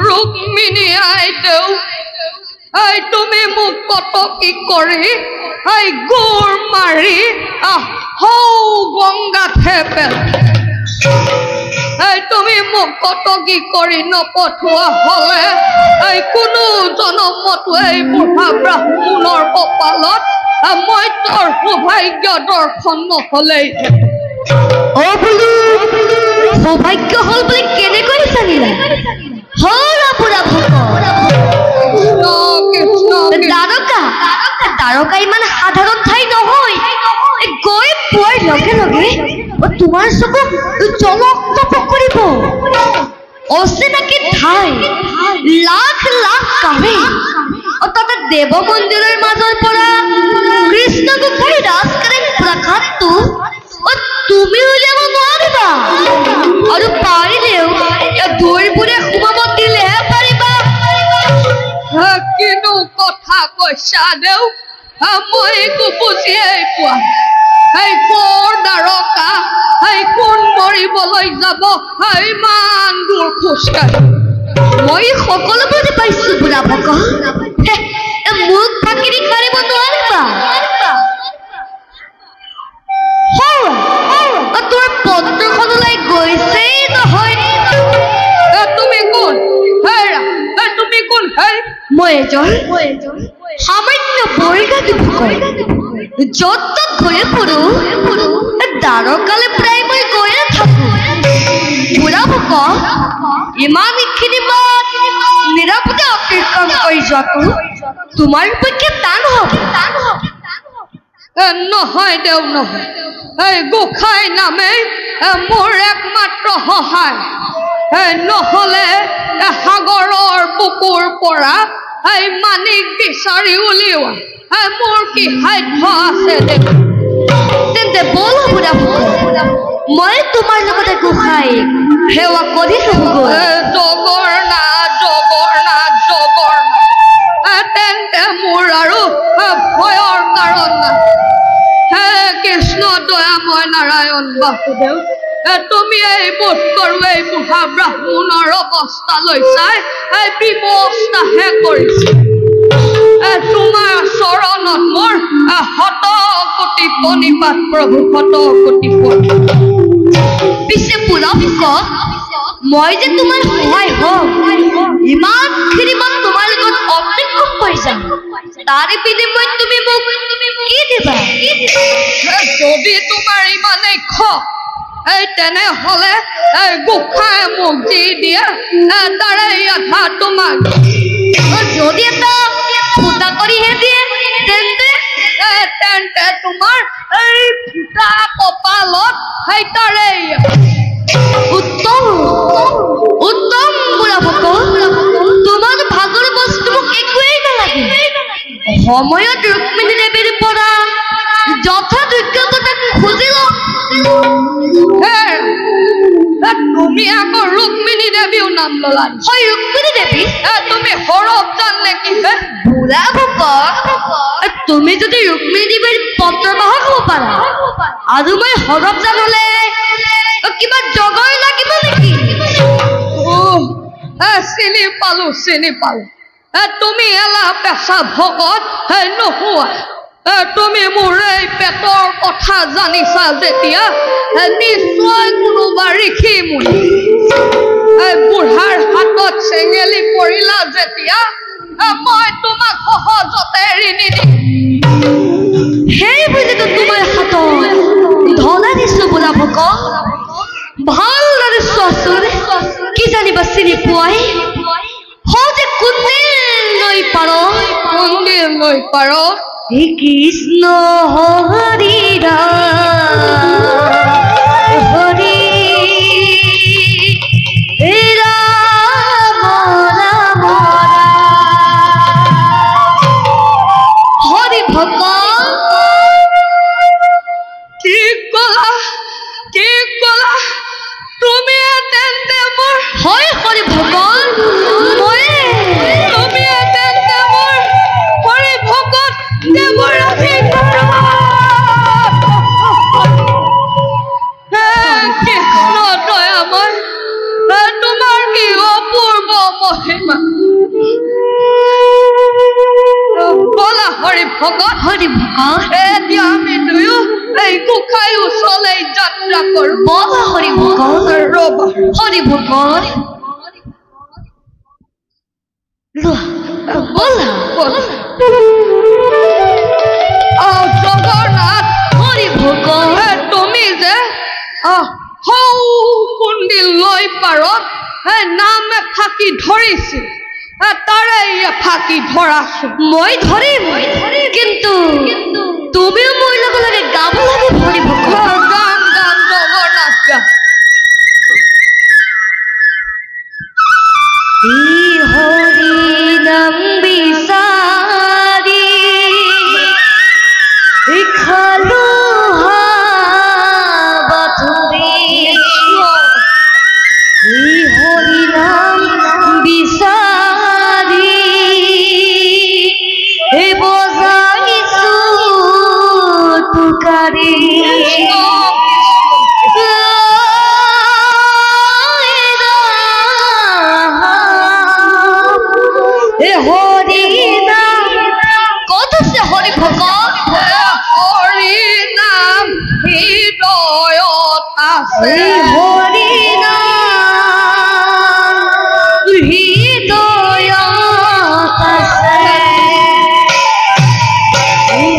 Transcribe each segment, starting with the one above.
रुक्मिणी आइदेउ आई तुमी मुख कत की करी आई गुर मारी हौ गंगाते पेल তুমি মোক কটকি কৰি নপঠোৱা হলে কোনো জনমতো এই বুঢ়া ব্ৰাহ্মণৰ কপালত মই তোৰ সৌভাগ্য দৰ্শন নহলেই সৌভাগ্য হল বুলি কেনেকৈ জানিলা হৰা বুঢ়া ভকত দ্বাৰকা ইমান সাধাৰণ ঠাই নহয় গৈ পোৱাৰ লগে লগে তোমাৰ চকু জলক কৰিব অচিনাকি ঠাই লাখ লাখ কামে তাতে দেৱ মন্দিৰৰ মাজৰ পৰা কৃষ্ণ গোসাঁই ৰাজকাৰেং প্ৰাসাদটো তুমি উলিয়াব নোৱাৰিবা আৰু পাৰিলেও দৈবোৰে সোমাব দিলেহে পাৰিবা কিন্তু কথা কৈছা দেউ মই একো বুজিয়েই পোৱা কোৰ দ্বাৰকা কোন মৰিবলৈ যাব ইমান দূৰ খোজকাঢ়ি মই সকলো বুজি পাইছো বুঢ়া ভকত মুখ ফাঁকি কাঢ়িব নোৱাৰিবা তোৰ পত্ৰখনলৈ গৈছেই নহয় তুমি কোন তুমি কোন মই এজন সামান্য বৈগাতী ভকত যত তত ঘূৰি ফুৰো দ্বাৰকালে প্ৰায় মই গৈয়ে থাকো বুঢ়া ভকত ইমানখিনি নিৰাপদে অতিক্ৰম কৰি যোৱাটো তোমাৰ পক্ষে টান হ'ব নহয় দেউ নহয় গোসাঁই নামে মোৰ একমাত্ৰ সহায় নহলে সাগৰৰ বুকুৰ পৰা মানিক বিচাৰি উলিওৱা মোৰ কি সাধ্য আছে তেন্তে বল বুঢ়া ভকত মই তোমাৰ লগতে গোসাঁই সেৱা কৰি জগন্নাথ জগন্নাথ জগন্নাথ তেন্তে মোৰ আৰু ভয়ৰ কাৰণ নাই হে কৃষ্ণ দয়াময় নাৰায়ণ বাসুদেৱ তুমি এই বোধ কৰো এই বুঢ়া ব্ৰাহ্মণৰ অৱস্থালৈ চাই ব্যৱস্থাহে কৰিছে তোমাৰ চৰণত মোৰ শত কোটি প্ৰণিপাত প্ৰভু শত কোটি পিছে বুঢ়া ভকত মই যে তোমাৰ সহায় হম ইমানখিনি মই তোমাৰ লগত অতিক্ৰম কৰি যাম তাৰে বিনিময়ত তুমি মোক কি দিবা যদি তোমাৰ ইমানেই খং তেনেহলে গোসাঁই মোক যি দিয়ে তাৰে আধা তোমাক যদি এটা ফুটা কৰিহে দিয়ে তেন্তে তোমাৰ এই ফুটা কপালত তাৰে উত্তম উত্তম বুঢ়া ভকত তোমাৰ ভাগৰ বস্তু মোক একোৱেই নালাগে সময়ত ৰুক্মিণী দেৱীৰ পৰা যথাযোগ্যতা খুজিল তুমি আকৌ ৰুক্মিণী দেৱীও নাম ললা হয় ৰুক্মিণী দেৱী তুমি সৰব জানলে কি বুঢ়া ভকত তুমি যদি ৰুক্মিণী দেৱীৰ পত্ৰবাহক হ'ব পাৰা আৰু মই সৰব জানলে কিবা জগৰ লাগিব নেকি চিনি পালো তুমি এলা পেচা ভকত নোহোৱা তুমি মোৰ এই পেটৰ কথা জানিছা যেতিয়া নিশ্চয় কোনোবা ঋষি মুনি বুঢ়াৰ হাতত চেঙেলি পৰিলা যেতিয়া মই তোমাক সহজতে এৰি নিদিম সেই বুলিতো তোমাৰ হাতত ধলা দিছো বুঢ়া ভকত ভালদৰে চোৱাচোন কি জানিবা চিনি পোৱাই সহজে কোনদিন নৈ পাৰ কৃষ্ণ হৰি হৰি ৰাম হৰি ভকত কি কলা তুমি তেন্তে মোৰ হয় হৰি ভকত তুমি তেন্তে মোৰ হৰি ভকত দেৱৰ মহিমা বলা হৰি ভকত এতিয়া আমি দুয়ো এই গোসাঁই ওচৰলৈ যাত্ৰা কৰো বলা হৰি ভকত ৰবা হৰি ভকত বলা জগন্নাথ হৰি ভকত তুমি যে সৌ কুণ্ডিল লৈ পাৰত নাম ফাঁকি ধৰিছিল তাৰে ফাঁকি ধৰাছো মই ধৰিম কিন্তু তুমিও মোৰ লগে লগে গাব লাগে হৰি ভকত গান গান জগন্নাথ গান হৰি নাম বিচাৰি খালো হাবাথুৰি হৰি নাম বিচাৰি বজাইছো তুকাৰি হৰি নাম কত আছে হৰি ভকত হৰি নাম হৃদয়ত আছে হৰি নাম হৃদয়ত আছে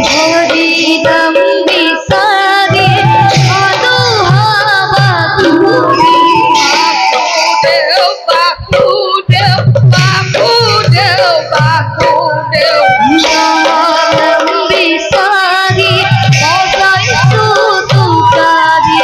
হৰি নাম বিচাৰি খালো হাবাথুৰি বাসুদেৱ নাম বিচাৰি বজাইছো তুকাৰি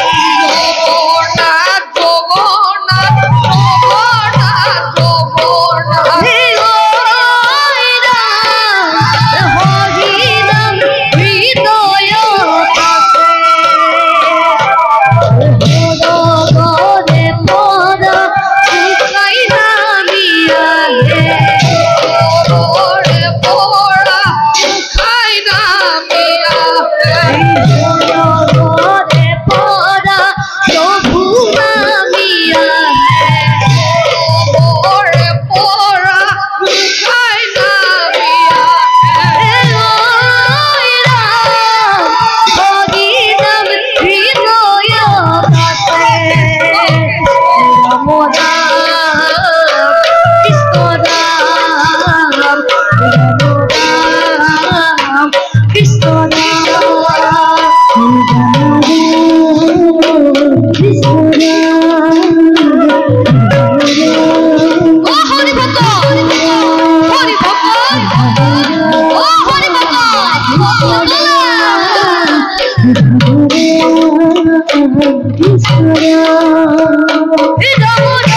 It's